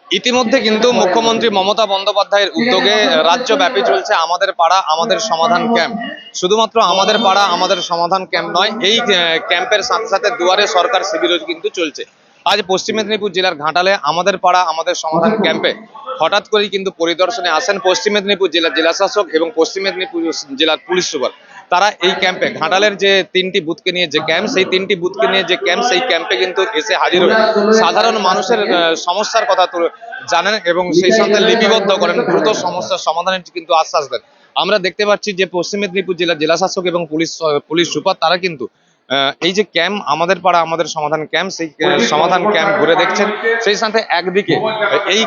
ইতিমধ্যে কিন্তু মুখ্যমন্ত্রী মমতা বন্দ্যোপাধ্যায়ের উদ্যোগে রাজ্যব্যাপী চলছে আমাদের পাড়া আমাদের সমাধান ক্যাম্প। শুধুমাত্র আমাদের পাড়া আমাদের সমাধান ক্যাম্প নয়, এই ক্যাম্পের সাথে সাথে দুয়ারে সরকার শিবিরও কিন্তু চলছে। আজ পশ্চিম মেদিনীপুর জেলার ঘাটালে আমাদের পাড়া আমাদের সমাধান ক্যাম্পে হঠাৎ করেই কিন্তু পরিদর্শনে আসেন পশ্চিম মেদিনীপুর জেলার জেলাশাসক এবং পশ্চিম মেদিনীপুর জেলার পুলিশ সুপার। তারা এই ক্যাম্পে ঘাটালের যে 3টি বুথকে নিয়ে যে ক্যাম্প, সেই 3টি বুথকে নিয়ে যে ক্যাম্প, সেই ক্যাম্পে কিন্তু এসে হাজির হয়ে সাধারণ মানুষের সমস্যার কথা জানেন এবং সেই সাথে লিপিবদ্ধ করেন, দ্রুত সমস্যার সমাধানের কিন্তু আশ্বাস দেন। আমরা দেখতে পাচ্ছি যে পশ্চিম মেদিনীপুর জেলার জেলাশাসক এবং পুলিশ সুপার তারা কিন্তু এই যে ক্যাম্প আমাদের পাড়া আমাদের সমাধান ক্যাম্প, সেই সমাধান ক্যাম্প ঘুরে দেখছেন। সেই সাথে একদিকে এই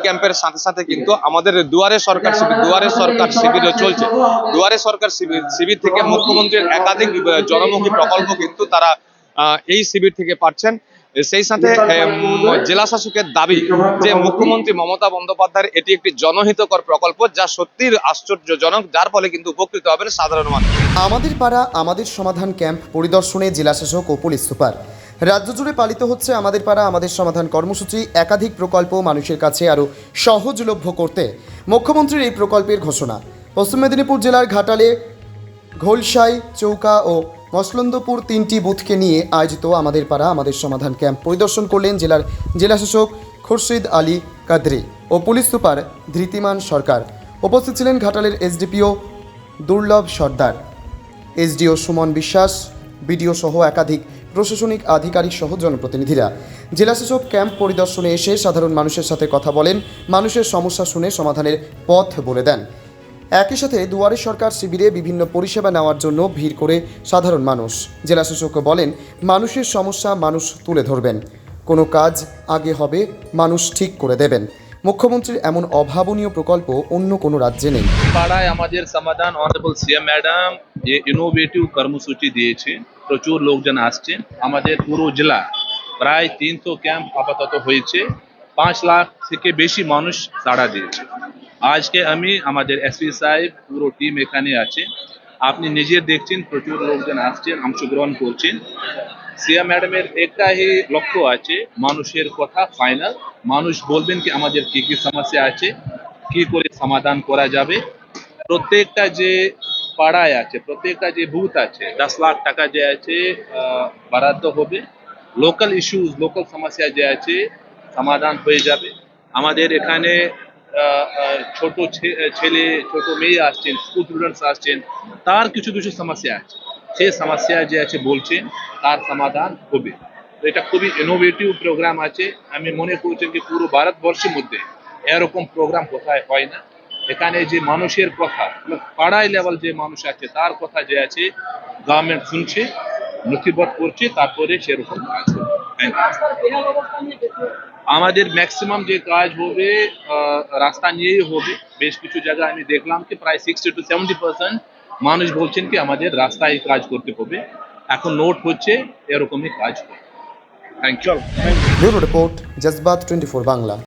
ক্যাম্পের সাথে সাথে কিন্তু আমাদের দুয়ারে সরকার শিবিরও চলছে। দুয়ারে সরকার শিবির থেকে মুখ্যমন্ত্রীর একাধিক জনমুখী প্রকল্প কিন্তু তারা এই শিবির থেকে পাচ্ছেন। সেই সাথে জেলা শাসকের দাবি যে মুখ্যমন্ত্রী মমতা বন্দ্যোপাধ্যায়ের এটি একটি জনহিতকর প্রকল্প, যা সত্যিই আশ্চর্যজনক, যার ফলে কিন্তু উপকৃত হবেন সাধারণ মানুষ। আমাদের পাড়া আমাদের সমাধান ক্যাম্প পরিদর্শনে জেলাশাসক ও পুলিশ সুপার। রাজ্য জুড়ে পালিত হচ্ছে আমাদের পাড়া আমাদের সমাধান কর্মসূচি। একাধিক প্রকল্প মানুষের কাছে আরও সহজলভ্য করতে মুখ্যমন্ত্রীর এই প্রকল্পের ঘোষণা। পশ্চিম মেদিনীপুর জেলার ঘাটালে ঘোলসাই, চৌকা ও মসলন্দপুর 3টি বুথকে নিয়ে আয়োজিত আমাদের পাড়া আমাদের সমাধান ক্যাম্প পরিদর্শন করলেন জেলার জেলাশাসক খুরশিদ আলী কাদরি ও পুলিশ সুপার ধৃতিমান সরকার। উপস্থিত ছিলেন ঘাটালের এসডিপিও দুর্লভ সর্দার, এসডিও সুমন বিশ্বাস, বিডিও সহ একাধিক প্রশাসনিক আধিকারিক সহ জনপ্রতিনিধিরা। জেলাশাসক ক্যাম্প পরিদর্শনে এসে সাধারণ মানুষের সাথে কথা বলেন, মানুষের সমস্যা শুনে সমাধানের পথ বলে দেন। একই সাথে দুয়ারে সরকার শিবিরে বিভিন্ন পরিষেবা নেওয়ার জন্য ভিড় করে সাধারণ মানুষ। জেলাশাসক বলেন, মানুষের সমস্যা মানুষ তুলে ধরবেন, কোনো কাজ আগে হবে মানুষ ঠিক করে দেবেন। মুখ্যমন্ত্রীর এমন অভাবনীয় প্রকল্প অন্য কোনো রাজ্যে নেই। পাড়ায় আমাদের সমাধান অনারেবল সিএম ম্যাডাম যে ইনোভেটিভ কর্মসূচি দিয়েছে, প্রচুর লোকজন আসছেন। আমাদের পুরো জেলা প্রায় 300 ক্যাম্প আপাতত হয়েছে, 5 লাখ থেকে বেশি মানুষ সাড়া দিয়েছে। আজকে আমি আমাদের এসপি সাহেব পুরো টিম এখানে আছে, আপনি নিজে দেখছেন প্রচুর লোকজন আসছেন, অংশগ্রহণ করছেন। সিএম ম্যাডামের একটাই লক্ষ্য আছে, মানুষের কথা ফাইনাল। মানুষ বলবেন কি আমাদের কি কি সমস্যা আছে, কি করে সমাধান করা যাবে। প্রত্যেকটা যে পাড়ায় আছে, প্রত্যেকটা যে বুথ আছে, 10 লাখ টাকা যে আছে বরাদ্দ হবে। লোকাল ইস্যুজ, লোকাল সমস্যা যে আছে সমাধান হয়ে যাবে। আমাদের এখানে ছোট ছেলে ছোট মেয়ে আসছেন, স্কুল স্টুডেন্টস আসছেন, তার কিছু কিছু সমস্যা আছে, সেই সমস্যা যে আছে বলছেন, তার সমাধান হবে। তো এটা খুবই ইনোভেটিভ প্রোগ্রাম আছে। আমি মনে করছি যে পুরো ভারতবর্ষের মধ্যে এরকম প্রোগ্রাম কোথায় হয় না। এখানে যে মানুষের কথা, পাড়ায় লেভেল যে মানুষ আছে তার কথা যে আছে গভর্নমেন্ট শুনছে, নথিবদ্ধ করছে, তারপরে সেরকম কাজ হবে। আমাদের ম্যাক্সিমাম যে কাজ হবে রাস্তা নিয়েই হবে। বেশ কিছু জায়গায় আমি দেখলাম কি প্রায় 60 to 70% মানুষ বলছেন কি আমাদের রাস্তায় কাজ করতে হবে। এখন নোট হচ্ছে এরকমই কাজ হবে। Thank you. Bureau report, Jazbaat 24 Bangla.